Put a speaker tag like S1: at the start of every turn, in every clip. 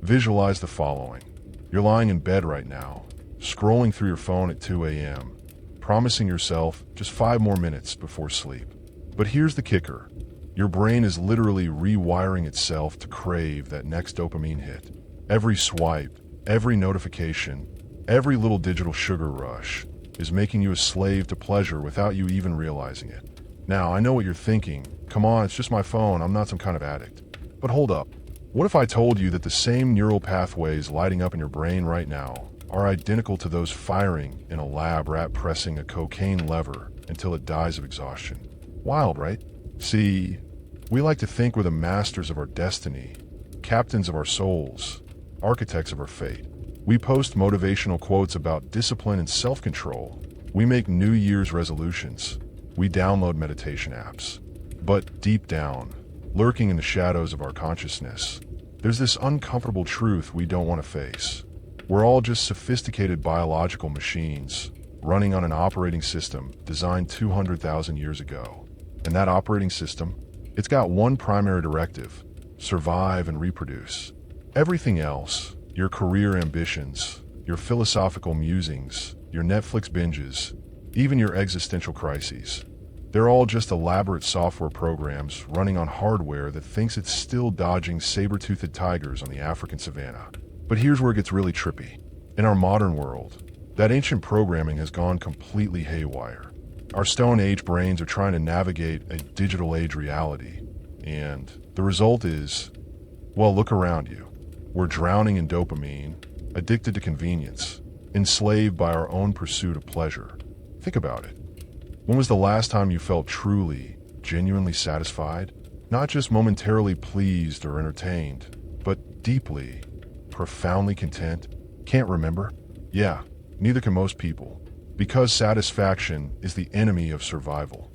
S1: Visualize the following. You're lying in bed right now, scrolling through your phone at 2 a.m., promising yourself just 5 more minutes before sleep. But here's the kicker. Your brain is literally rewiring itself to crave that next dopamine hit. Every swipe, every notification, every little digital sugar rush is making you a slave to pleasure without you even realizing it. Now, I know what you're thinking. Come on, it's just my phone. I'm not some kind of addict. But hold up. What if I told you that the same neural pathways lighting up in your brain right now are identical to those firing in a lab rat pressing a cocaine lever until it dies of exhaustion? Wild, right? See, we like to think we're the masters of our destiny, captains of our souls, architects of our fate. We post motivational quotes about discipline and self-control. We make New Year's resolutions. We download meditation apps. But deep down, lurking in the shadows of our consciousness, there's this uncomfortable truth we don't want to face. We're all just sophisticated biological machines running on an operating system designed 200,000 years ago. And that operating system, it's got one primary directive: survive and reproduce. Everything else, your career ambitions, your philosophical musings, your Netflix binges, even your existential crises, they're all just elaborate software programs running on hardware that thinks it's still dodging saber-toothed tigers on the African savanna. But here's where it gets really trippy. In our modern world, that ancient programming has gone completely haywire. Our Stone Age brains are trying to navigate a digital age reality, and the result is, well, look around you. We're drowning in dopamine, addicted to convenience, enslaved by our own pursuit of pleasure. Think about it. When was the last time you felt truly, genuinely satisfied? Not just momentarily pleased or entertained, but deeply, profoundly content? Can't remember? Yeah, neither can most people. Because satisfaction is the enemy of survival.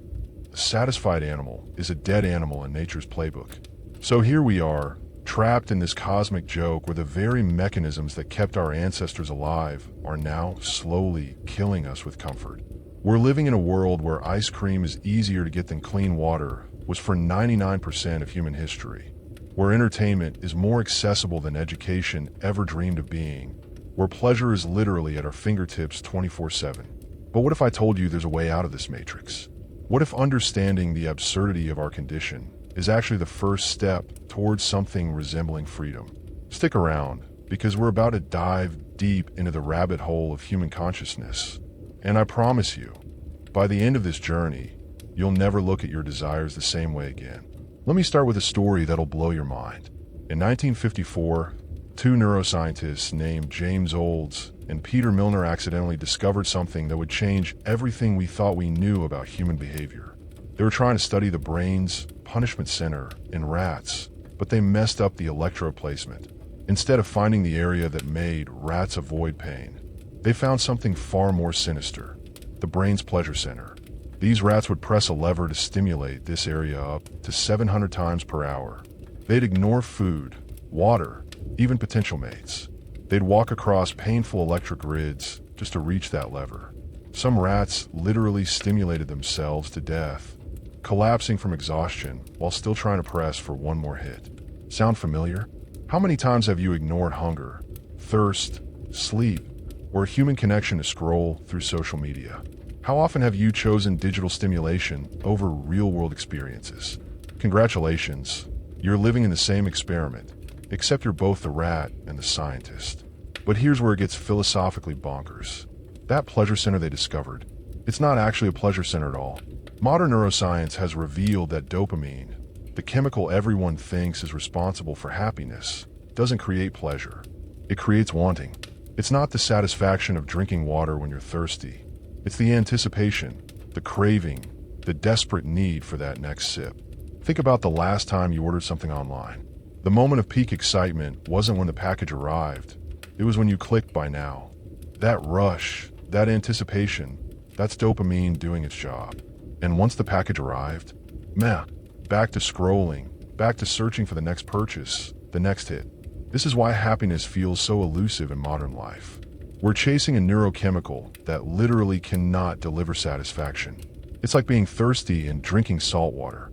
S1: A satisfied animal is a dead animal in nature's playbook. So here we are, trapped in this cosmic joke where the very mechanisms that kept our ancestors alive are now slowly killing us with comfort. We're living in a world where ice cream is easier to get than clean water was for 99% of human history, where entertainment is more accessible than education ever dreamed of being, where pleasure is literally at our fingertips 24/7. But what if I told you there's a way out of this matrix? What if understanding the absurdity of our condition is actually the first step towards something resembling freedom? Stick around, because we're about to dive deep into the rabbit hole of human consciousness. And I promise you, by the end of this journey, you'll never look at your desires the same way again. Let me start with a story that'll blow your mind. In 1954, 2 neuroscientists named James Olds and Peter Milner accidentally discovered something that would change everything we thought we knew about human behavior. They were trying to study the brain's punishment center in rats, but they messed up the electrode placement. Instead of finding the area that made rats avoid pain, they found something far more sinister: the brain's pleasure center. These rats would press a lever to stimulate this area up to 700 times per hour. They'd ignore food, water, even potential mates. They'd walk across painful electric grids just to reach that lever. Some rats literally stimulated themselves to death, collapsing from exhaustion while still trying to press for one more hit. Sound familiar? How many times have you ignored hunger, thirst, sleep, or a human connection to scroll through social media? How often have you chosen digital stimulation over real-world experiences? Congratulations, you're living in the same experiment, except you're both the rat and the scientist. But here's where it gets philosophically bonkers. That pleasure center they discovered, it's not actually a pleasure center at all. Modern neuroscience has revealed that dopamine, the chemical everyone thinks is responsible for happiness, doesn't create pleasure. It creates wanting. It's not the satisfaction of drinking water when you're thirsty. It's the anticipation, the craving, the desperate need for that next sip. Think about the last time you ordered something online. The moment of peak excitement wasn't when the package arrived. It was when you clicked buy now. That rush, that anticipation, that's dopamine doing its job. And once the package arrived, back to scrolling, back to searching for the next purchase, the next hit. This is why happiness feels so elusive in modern life. We're chasing a neurochemical that literally cannot deliver satisfaction. It's like being thirsty and drinking salt water.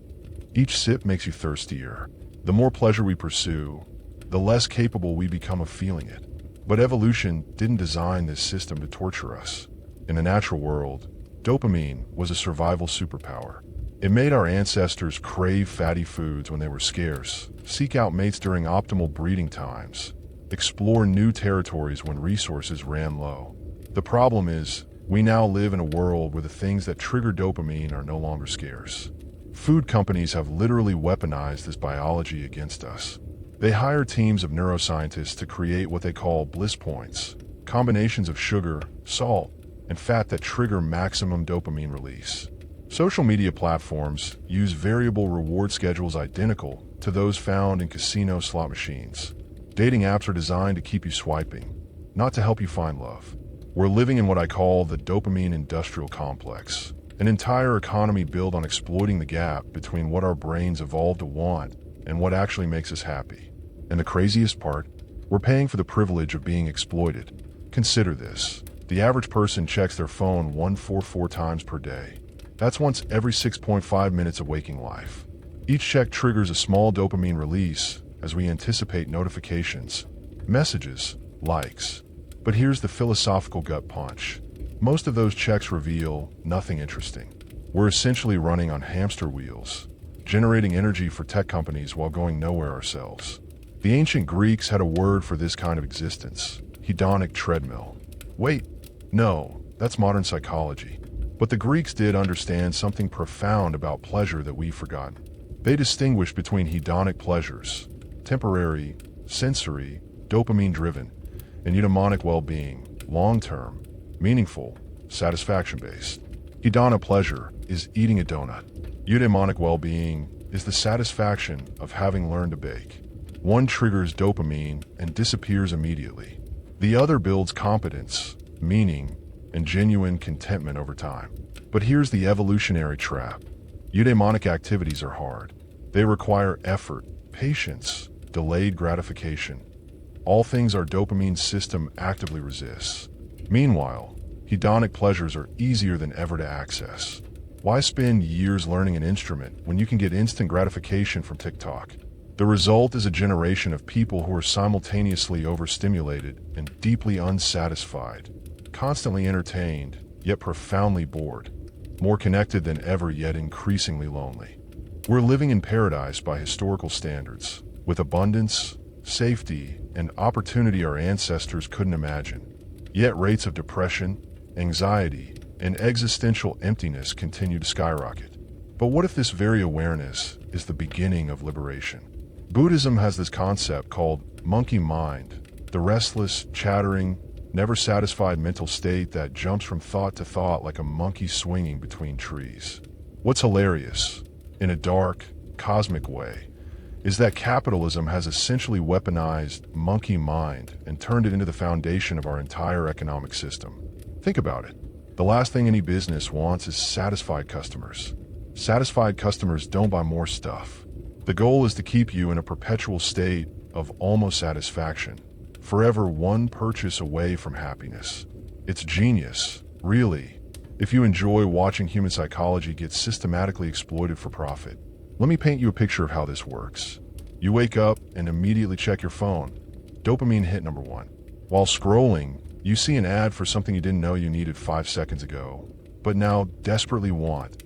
S1: Each sip makes you thirstier. The more pleasure we pursue, the less capable we become of feeling it. But evolution didn't design this system to torture us. In the natural world, dopamine was a survival superpower. It made our ancestors crave fatty foods when they were scarce, seek out mates during optimal breeding times, explore new territories when resources ran low. The problem is, we now live in a world where the things that trigger dopamine are no longer scarce. Food companies have literally weaponized this biology against us. They hire teams of neuroscientists to create what they call bliss points, combinations of sugar, salt, and fat that trigger maximum dopamine release. Social media platforms use variable reward schedules identical to those found in casino slot machines. Dating apps are designed to keep you swiping, not to help you find love. We're living in what I call the dopamine industrial complex, an entire economy built on exploiting the gap between what our brains evolved to want and what actually makes us happy. And the craziest part, we're paying for the privilege of being exploited. Consider this. The average person checks their phone 144 times per day. That's once every 6.5 minutes of waking life. Each check triggers a small dopamine release as we anticipate notifications, messages, likes. But here's the philosophical gut punch. Most of those checks reveal nothing interesting. We're essentially running on hamster wheels, generating energy for tech companies while going nowhere ourselves. The ancient Greeks had a word for this kind of existence: hedonic treadmill. Wait, no, that's modern psychology. But the Greeks did understand something profound about pleasure that we've forgotten. They distinguished between hedonic pleasures, temporary, sensory, dopamine-driven, and eudaimonic well-being, long-term, meaningful, satisfaction-based. Hedonic pleasure is eating a donut. Eudaimonic well-being is the satisfaction of having learned to bake. One triggers dopamine and disappears immediately. The other builds competence, meaning, and genuine contentment over time. But here's the evolutionary trap. Eudaimonic activities are hard. They require effort, patience, delayed gratification. All things our dopamine system actively resists. Meanwhile, hedonic pleasures are easier than ever to access. Why spend years learning an instrument when you can get instant gratification from TikTok? The result is a generation of people who are simultaneously overstimulated and deeply unsatisfied, constantly entertained, yet profoundly bored, more connected than ever yet increasingly lonely. We're living in paradise by historical standards, with abundance, safety, and opportunity our ancestors couldn't imagine. Yet rates of depression, anxiety, and existential emptiness continue to skyrocket. But what if this very awareness is the beginning of liberation? Buddhism has this concept called monkey mind, the restless, chattering, never satisfied mental state that jumps from thought to thought like a monkey swinging between trees. What's hilarious, in a dark, cosmic way, is that capitalism has essentially weaponized monkey mind and turned it into the foundation of our entire economic system. Think about it. The last thing any business wants is satisfied customers. Satisfied customers don't buy more stuff. The goal is to keep you in a perpetual state of almost satisfaction, forever one purchase away from happiness. It's genius, really, if you enjoy watching human psychology get systematically exploited for profit. Let me paint you a picture of how this works. You wake up and immediately check your phone. Dopamine hit number one. While scrolling, you see an ad for something you didn't know you needed 5 seconds ago, but now desperately want.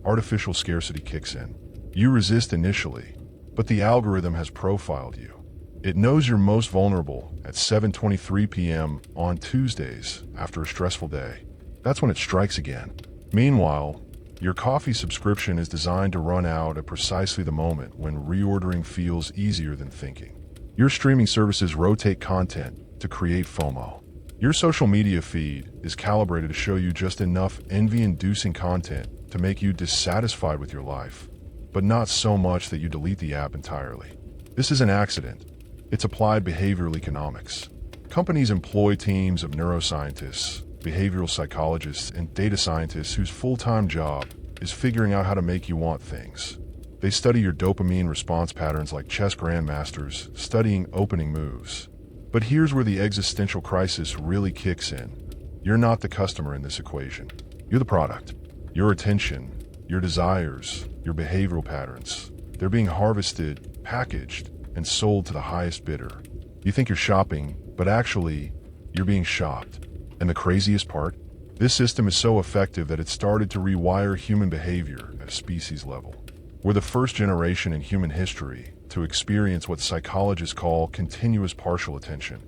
S1: Artificial scarcity kicks in. You resist initially, but the algorithm has profiled you. It knows you're most vulnerable at 7:23 p.m. on Tuesdays after a stressful day. That's when it strikes again. Meanwhile, your coffee subscription is designed to run out at precisely the moment when reordering feels easier than thinking. Your streaming services rotate content to create FOMO. Your social media feed is calibrated to show you just enough envy-inducing content to make you dissatisfied with your life, but not so much that you delete the app entirely. This is an accident. It's applied behavioral economics. Companies employ teams of neuroscientists, behavioral psychologists, and data scientists whose full-time job is figuring out how to make you want things. They study your dopamine response patterns like chess grandmasters studying opening moves. But here's where the existential crisis really kicks in. You're not the customer in this equation. You're the product. Your attention, your desires, your behavioral patterns, they're being harvested, packaged, and sold to the highest bidder. You think you're shopping, but actually, you're being shopped. And the craziest part? This system is so effective that it started to rewire human behavior at a species level. We're the first generation in human history to experience what psychologists call continuous partial attention,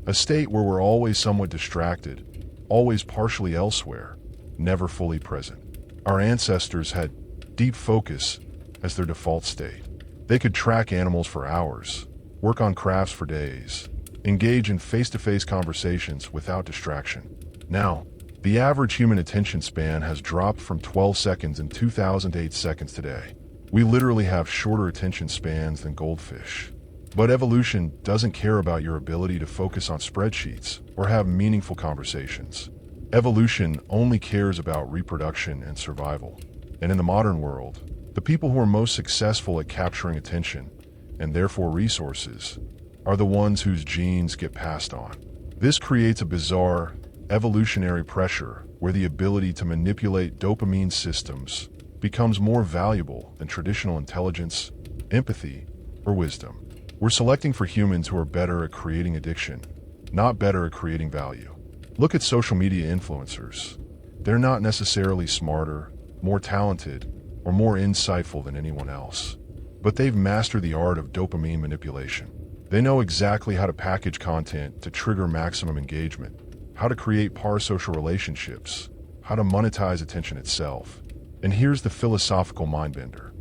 S1: a state where we're always somewhat distracted, always partially elsewhere, never fully present. Our ancestors had deep focus as their default state. They could track animals for hours, work on crafts for days, engage in face-to-face conversations without distraction. Now, the average human attention span has dropped from 12 seconds in 2000 to 8 seconds today. We literally have shorter attention spans than goldfish. But evolution doesn't care about your ability to focus on spreadsheets or have meaningful conversations. Evolution only cares about reproduction and survival. And in the modern world, the people who are most successful at capturing attention, and therefore resources, are the ones whose genes get passed on. This creates a bizarre, evolutionary pressure where the ability to manipulate dopamine systems becomes more valuable than traditional intelligence, empathy, or wisdom. We're selecting for humans who are better at creating addiction, not better at creating value. Look at social media influencers. They're not necessarily smarter, more talented, or more insightful than anyone else, but they've mastered the art of dopamine manipulation. They know exactly how to package content to trigger maximum engagement, how to create parasocial relationships, how to monetize attention itself. And here's the philosophical mindbender.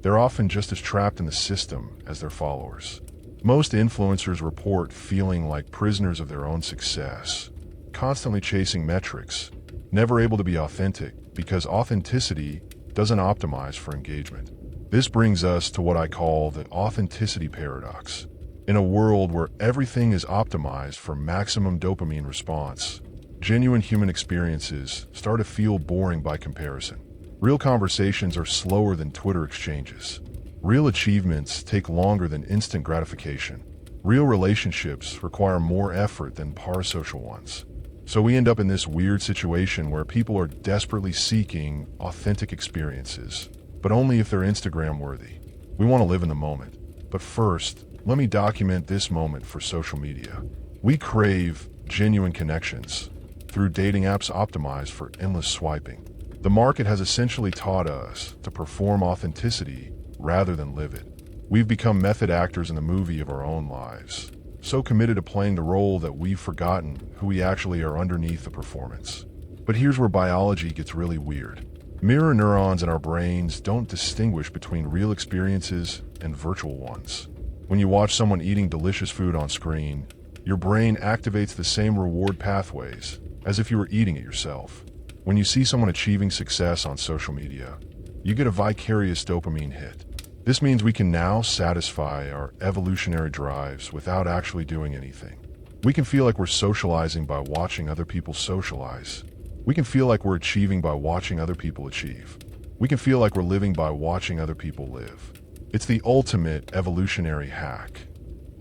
S1: They're often just as trapped in the system as their followers. Most influencers report feeling like prisoners of their own success, constantly chasing metrics, never able to be authentic because authenticity doesn't optimize for engagement. This brings us to what I call the authenticity paradox. In a world where everything is optimized for maximum dopamine response, genuine human experiences start to feel boring by comparison. Real conversations are slower than Twitter exchanges. Real achievements take longer than instant gratification. Real relationships require more effort than parasocial ones. So we end up in this weird situation where people are desperately seeking authentic experiences, but only if they're Instagram worthy. We want to live in the moment. But first, let me document this moment for social media. We crave genuine connections through dating apps optimized for endless swiping. The market has essentially taught us to perform authenticity rather than live it. We've become method actors in the movie of our own lives, so committed to playing the role that we've forgotten who we actually are underneath the performance. But here's where biology gets really weird. Mirror neurons in our brains don't distinguish between real experiences and virtual ones. When you watch someone eating delicious food on screen, your brain activates the same reward pathways as if you were eating it yourself. When you see someone achieving success on social media, you get a vicarious dopamine hit. This means we can now satisfy our evolutionary drives without actually doing anything. We can feel like we're socializing by watching other people socialize. We can feel like we're achieving by watching other people achieve. We can feel like we're living by watching other people live. It's the ultimate evolutionary hack.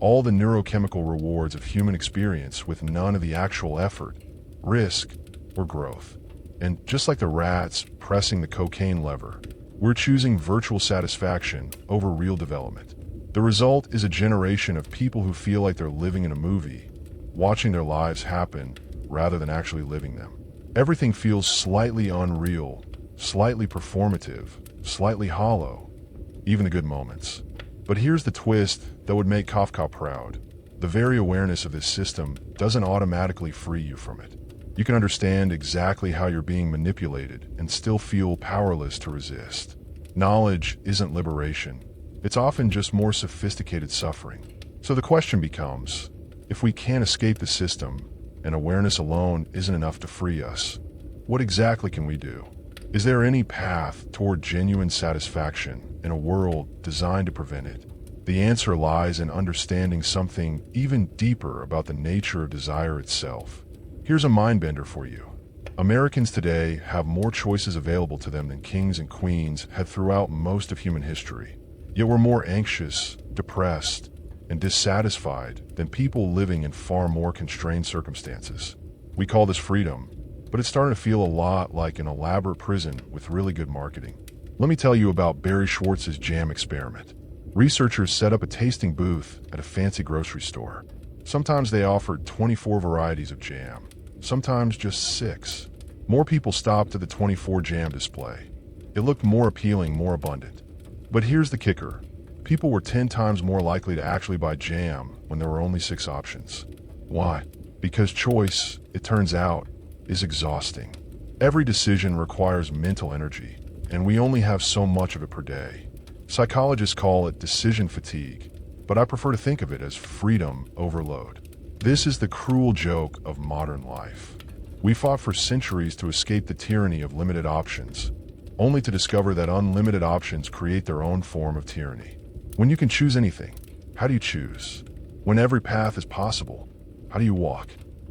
S1: All the neurochemical rewards of human experience with none of the actual effort, risk, or growth. And just like the rats pressing the cocaine lever, we're choosing virtual satisfaction over real development. The result is a generation of people who feel like they're living in a movie, watching their lives happen rather than actually living them. Everything feels slightly unreal, slightly performative, slightly hollow, even the good moments. But here's the twist that would make Kafka proud. The very awareness of this system doesn't automatically free you from it. You can understand exactly how you're being manipulated and still feel powerless to resist. Knowledge isn't liberation. It's often just more sophisticated suffering. So the question becomes, if we can't escape the system, and awareness alone isn't enough to free us, what exactly can we do? Is there any path toward genuine satisfaction in a world designed to prevent it? The answer lies in understanding something even deeper about the nature of desire itself. Here's a mindbender for you. Americans today have more choices available to them than kings and queens had throughout most of human history. Yet we're more anxious, depressed, and dissatisfied than people living in far more constrained circumstances. We call this freedom, but it's starting to feel a lot like an elaborate prison with really good marketing. Let me tell you about Barry Schwartz's jam experiment. Researchers set up a tasting booth at a fancy grocery store. Sometimes they offered 24 varieties of jam, sometimes just 6. More people stopped at the 24 jam display. It looked more appealing, more abundant. But here's the kicker. People were 10 times more likely to actually buy jam when there were only 6 options. Why? Because choice, it turns out, is exhausting. Every decision requires mental energy, and we only have so much of it per day. Psychologists call it decision fatigue, but I prefer to think of it as freedom overload. This is the cruel joke of modern life. We fought for centuries to escape the tyranny of limited options, only to discover that unlimited options create their own form of tyranny. When you can choose anything, how do you choose? When every path is possible, how do you walk?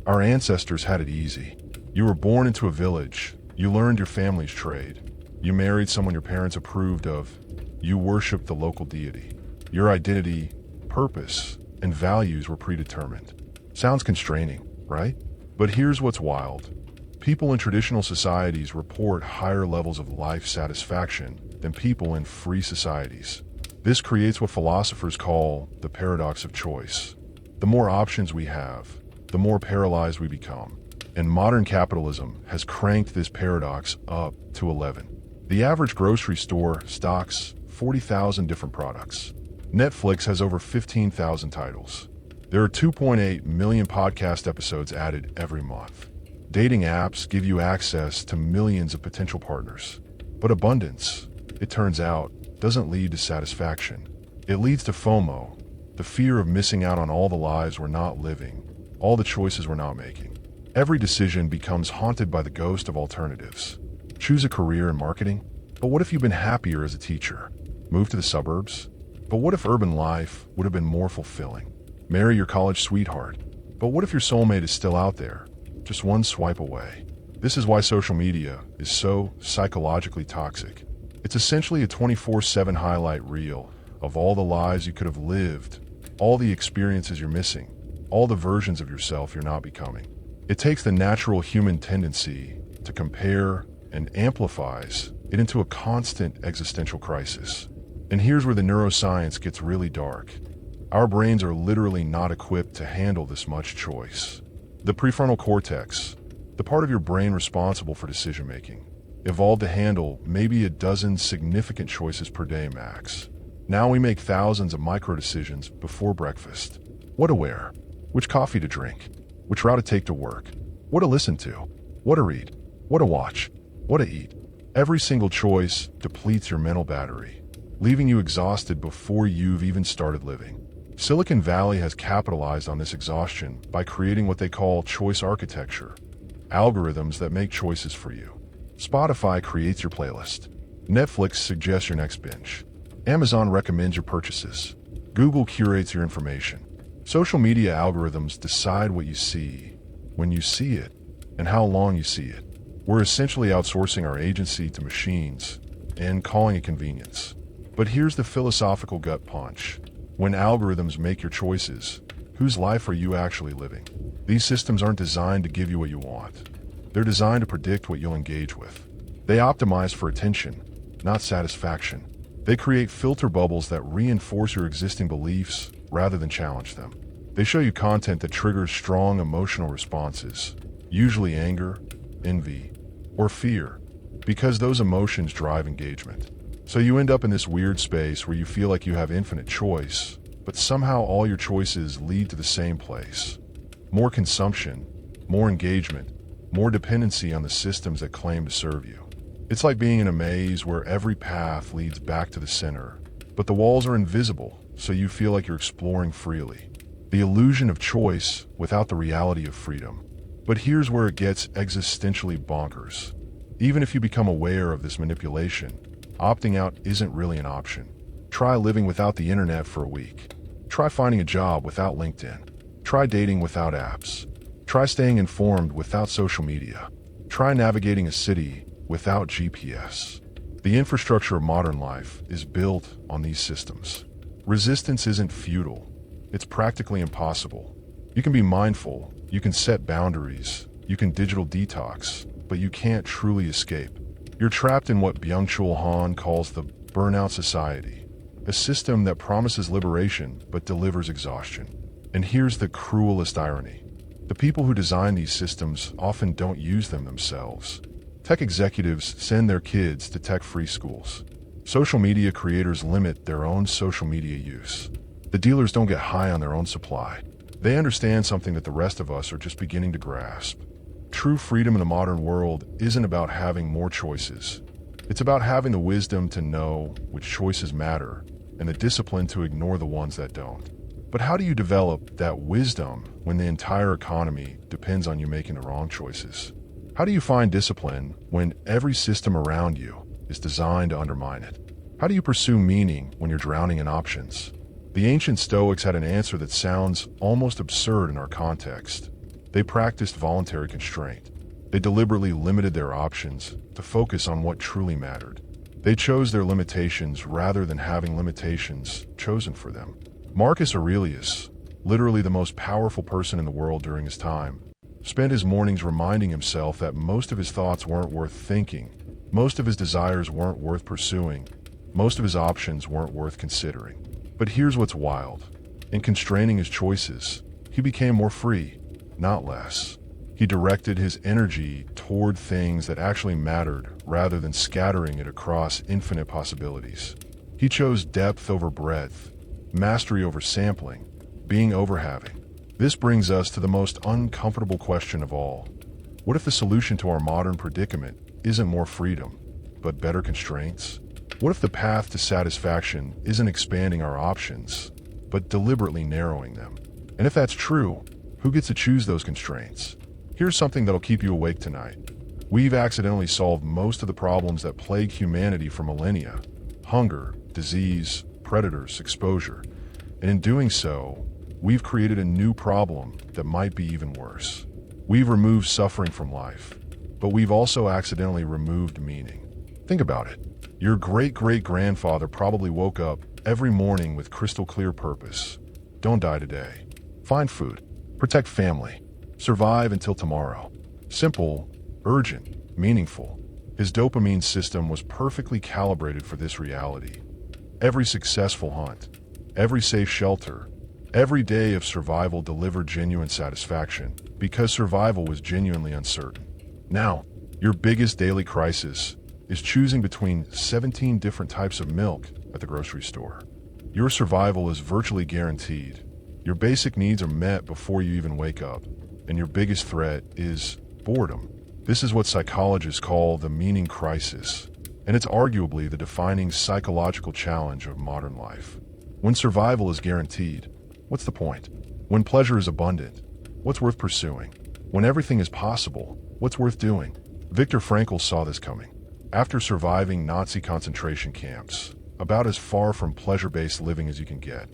S1: Our ancestors had it easy. You were born into a village, you learned your family's trade, you married someone your parents approved of, you worshiped the local deity. Your identity, purpose, and values were predetermined. Sounds constraining, right? But here's what's wild. People in traditional societies report higher levels of life satisfaction than people in free societies. This creates what philosophers call the paradox of choice. The more options we have, the more paralyzed we become. And modern capitalism has cranked this paradox up to 11. The average grocery store stocks 40,000 different products. Netflix has over 15,000 titles. There are 2.8 million podcast episodes added every month. Dating apps give you access to millions of potential partners. But abundance, it turns out, doesn't lead to satisfaction. It leads to FOMO, the fear of missing out on all the lives we're not living, all the choices we're not making. Every decision becomes haunted by the ghost of alternatives. Choose a career in marketing? But what if you've been happier as a teacher? Move to the suburbs? But what if urban life would have been more fulfilling? Marry your college sweetheart? But what if your soulmate is still out there, just one swipe away? This is why social media is so psychologically toxic. It's essentially a 24/7 highlight reel of all the lives you could have lived, all the experiences you're missing, all the versions of yourself you're not becoming. It takes the natural human tendency to compare and amplifies it into a constant existential crisis. And here's where the neuroscience gets really dark. Our brains are literally not equipped to handle this much choice. The prefrontal cortex, the part of your brain responsible for decision making, evolved to handle maybe a dozen significant choices per day max. Now we make thousands of micro decisions before breakfast. What to wear, which coffee to drink, which route to take to work, what to listen to, what to read, what to watch, what to eat. Every single choice depletes your mental battery, leaving you exhausted before you've even started living. Silicon Valley has capitalized on this exhaustion by creating what they call choice architecture, algorithms that make choices for you. Spotify creates your playlist. Netflix suggests your next binge. Amazon recommends your purchases. Google curates your information. Social media algorithms decide what you see, when you see it, and how long you see it. We're essentially outsourcing our agency to machines and calling it convenience. But here's the philosophical gut punch. When algorithms make your choices, whose life are you actually living? These systems aren't designed to give you what you want. They're designed to predict what you'll engage with. They optimize for attention, not satisfaction. They create filter bubbles that reinforce your existing beliefs rather than challenge them. They show you content that triggers strong emotional responses, usually anger, envy, or fear, because those emotions drive engagement. So you end up in this weird space where you feel like you have infinite choice, but somehow all your choices lead to the same place. More consumption, more engagement, more dependency on the systems that claim to serve you. It's like being in a maze where every path leads back to the center, but the walls are invisible, so you feel like you're exploring freely. The illusion of choice without the reality of freedom. But here's where it gets existentially bonkers. Even if you become aware of this manipulation, opting out isn't really an option. Try living without the internet for a week. Try finding a job without LinkedIn. Try dating without apps. Try staying informed without social media. Try navigating a city without GPS. The infrastructure of modern life is built on these systems. Resistance isn't futile. It's practically impossible. You can be mindful, you can set boundaries, you can digital detox, but you can't truly escape. You're trapped in what Byung-Chul Han calls the burnout society, a system that promises liberation but delivers exhaustion. And here's the cruelest irony. The people who design these systems often don't use them themselves. Tech executives send their kids to tech-free schools. Social media creators limit their own social media use. The dealers don't get high on their own supply. They understand something that the rest of us are just beginning to grasp. True freedom in the modern world isn't about having more choices. It's about having the wisdom to know which choices matter and the discipline to ignore the ones that don't. But how do you develop that wisdom when the entire economy depends on you making the wrong choices? How do you find discipline when every system around you is designed to undermine it? How do you pursue meaning when you're drowning in options? The ancient Stoics had an answer that sounds almost absurd in our context. They practiced voluntary constraint. They deliberately limited their options to focus on what truly mattered. They chose their limitations rather than having limitations chosen for them. Marcus Aurelius, literally the most powerful person in the world during his time, spent his mornings reminding himself that most of his thoughts weren't worth thinking, most of his desires weren't worth pursuing, most of his options weren't worth considering. But here's what's wild. In constraining his choices, he became more free, not less. He directed his energy toward things that actually mattered rather than scattering it across infinite possibilities. He chose depth over breadth, mastery over sampling, being over having. This brings us to the most uncomfortable question of all. What if the solution to our modern predicament isn't more freedom, but better constraints? What if the path to satisfaction isn't expanding our options, but deliberately narrowing them? And if that's true, who gets to choose those constraints? Here's something that'll keep you awake tonight. We've accidentally solved most of the problems that plague humanity for millennia: hunger, disease, predators, exposure. And in doing so, we've created a new problem that might be even worse. We've removed suffering from life, but we've also accidentally removed meaning. Think about it. Your great-great-grandfather probably woke up every morning with crystal clear purpose. Don't die today. Find food. Protect family. Survive until tomorrow. Simple, urgent, meaningful. His dopamine system was perfectly calibrated for this reality. Every successful hunt, every safe shelter, every day of survival delivered genuine satisfaction because survival was genuinely uncertain. Now, your biggest daily crisis is choosing between 17 different types of milk at the grocery store. Your survival is virtually guaranteed. Your basic needs are met before you even wake up, and your biggest threat is boredom. This is what psychologists call the meaning crisis, and it's arguably the defining psychological challenge of modern life. When survival is guaranteed, what's the point? When pleasure is abundant, what's worth pursuing? When everything is possible, what's worth doing? Viktor Frankl saw this coming. After surviving Nazi concentration camps, about as far from pleasure-based living as you can get,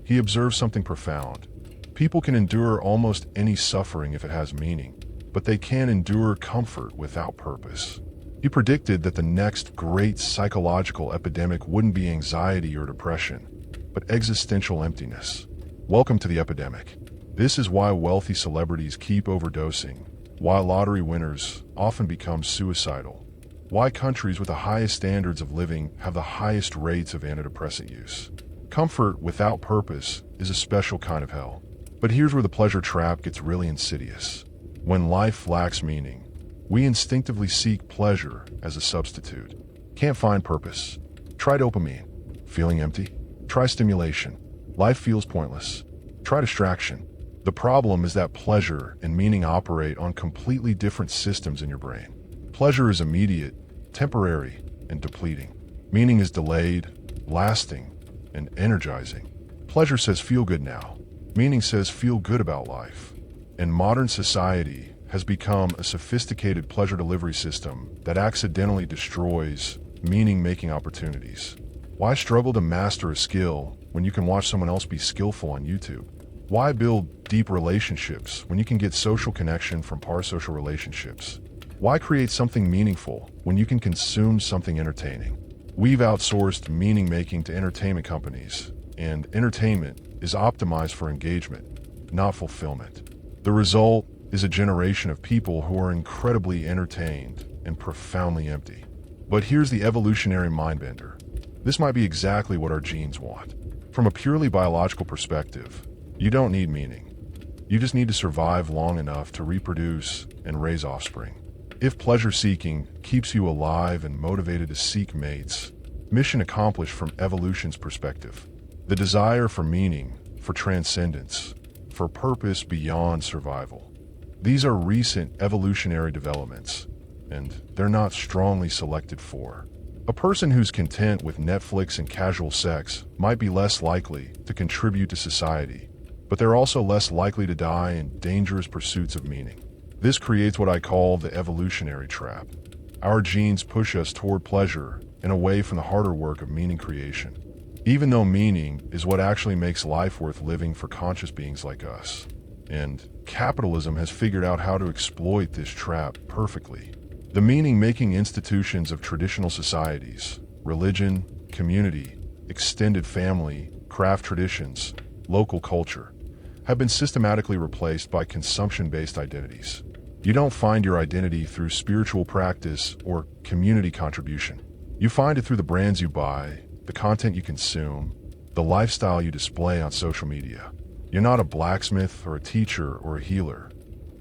S1: he observed something profound. People can endure almost any suffering if it has meaning, but they can't endure comfort without purpose. He predicted that the next great psychological epidemic wouldn't be anxiety or depression, but existential emptiness. Welcome to the epidemic. This is why wealthy celebrities keep overdosing, why lottery winners often become suicidal, why countries with the highest standards of living have the highest rates of antidepressant use. Comfort without purpose is a special kind of hell. But here's where the pleasure trap gets really insidious. When life lacks meaning, we instinctively seek pleasure as a substitute. Can't find purpose? Try dopamine. Feeling empty? Try stimulation. Life feels pointless. Try distraction. The problem is that pleasure and meaning operate on completely different systems in your brain. Pleasure is immediate, temporary, and depleting. Meaning is delayed, lasting, and energizing. Pleasure says feel good now. Meaning says feel good about life. And modern society has become a sophisticated pleasure delivery system that accidentally destroys meaning-making opportunities. Why struggle to master a skill when you can watch someone else be skillful on YouTube? Why build deep relationships when you can get social connection from parasocial relationships? Why create something meaningful when you can consume something entertaining? We've outsourced meaning-making to entertainment companies, and entertainment is optimized for engagement, not fulfillment. The result is a generation of people who are incredibly entertained and profoundly empty. But here's the evolutionary mindbender. This might be exactly what our genes want. From a purely biological perspective, you don't need meaning. You just need to survive long enough to reproduce and raise offspring. If pleasure-seeking keeps you alive and motivated to seek mates, mission accomplished from evolution's perspective. The desire for meaning, for transcendence, for purpose beyond survival. These are recent evolutionary developments, and they're not strongly selected for. A person who's content with Netflix and casual sex might be less likely to contribute to society, but they're also less likely to die in dangerous pursuits of meaning. This creates what I call the evolutionary trap. Our genes push us toward pleasure and away from the harder work of meaning creation, even though meaning is what actually makes life worth living for conscious beings like us. And capitalism has figured out how to exploit this trap perfectly. The meaning-making institutions of traditional societies, religion, community, extended family, craft traditions, local culture, have been systematically replaced by consumption-based identities. You don't find your identity through spiritual practice or community contribution. You find it through the brands you buy, the content you consume, the lifestyle you display on social media. You're not a blacksmith or a teacher or a healer.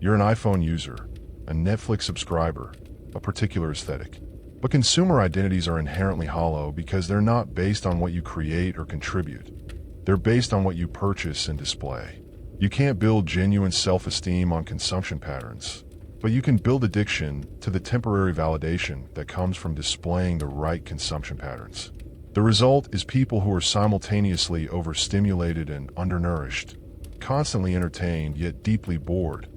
S1: You're an iPhone user, a Netflix subscriber, a particular aesthetic. But consumer identities are inherently hollow because they're not based on what you create or contribute. They're based on what you purchase and display. You can't build genuine self-esteem on consumption patterns, but you can build addiction to the temporary validation that comes from displaying the right consumption patterns. The result is people who are simultaneously overstimulated and undernourished, constantly entertained yet deeply bored,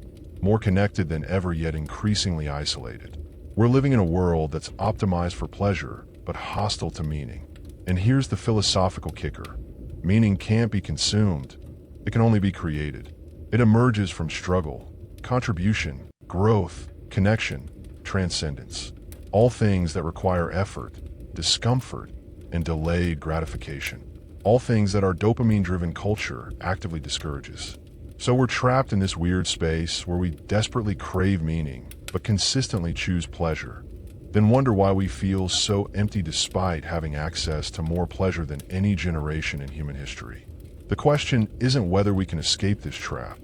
S1: more connected than ever yet increasingly isolated. We're living in a world that's optimized for pleasure, but hostile to meaning. And here's the philosophical kicker. Meaning can't be consumed. It can only be created. It emerges from struggle, contribution, growth, connection, transcendence. All things that require effort, discomfort, and delayed gratification. All things that our dopamine-driven culture actively discourages. So we're trapped in this weird space where we desperately crave meaning, but consistently choose pleasure, then wonder why we feel so empty despite having access to more pleasure than any generation in human history. The question isn't whether we can escape this trap,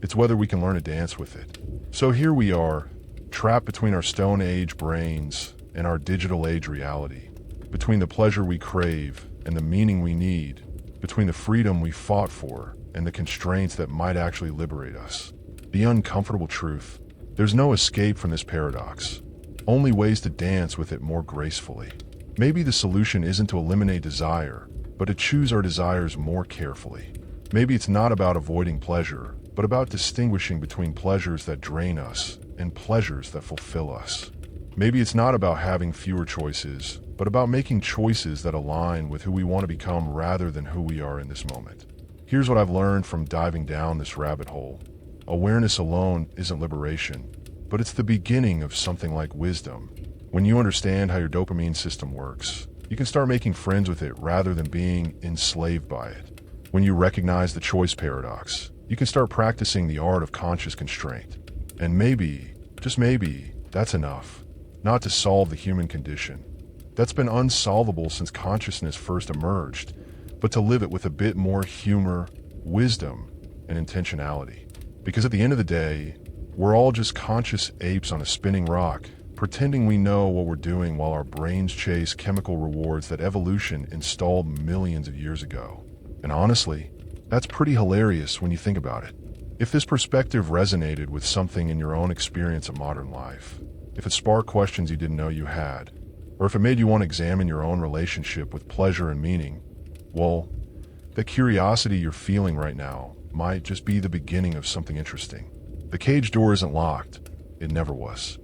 S1: it's whether we can learn to dance with it. So here we are, trapped between our Stone Age brains and our digital age reality, between the pleasure we crave and the meaning we need, between the freedom we fought for and the constraints that might actually liberate us. The uncomfortable truth: there's no escape from this paradox, only ways to dance with it more gracefully. Maybe the solution isn't to eliminate desire, but to choose our desires more carefully. Maybe it's not about avoiding pleasure, but about distinguishing between pleasures that drain us and pleasures that fulfill us. Maybe it's not about having fewer choices, but about making choices that align with who we want to become rather than who we are in this moment. Here's what I've learned from diving down this rabbit hole. Awareness alone isn't liberation, but it's the beginning of something like wisdom. When you understand how your dopamine system works, you can start making friends with it rather than being enslaved by it. When you recognize the choice paradox, you can start practicing the art of conscious constraint. And maybe, just maybe, that's enough. Not to solve the human condition. That's been unsolvable since consciousness first emerged, but to live it with a bit more humor, wisdom, and intentionality. Because at the end of the day, we're all just conscious apes on a spinning rock, pretending we know what we're doing while our brains chase chemical rewards that evolution installed millions of years ago. And honestly, that's pretty hilarious when you think about it. If this perspective resonated with something in your own experience of modern life, if it sparked questions you didn't know you had, or if it made you want to examine your own relationship with pleasure and meaning, well, the curiosity you're feeling right now might just be the beginning of something interesting. The cage door isn't locked. It never was.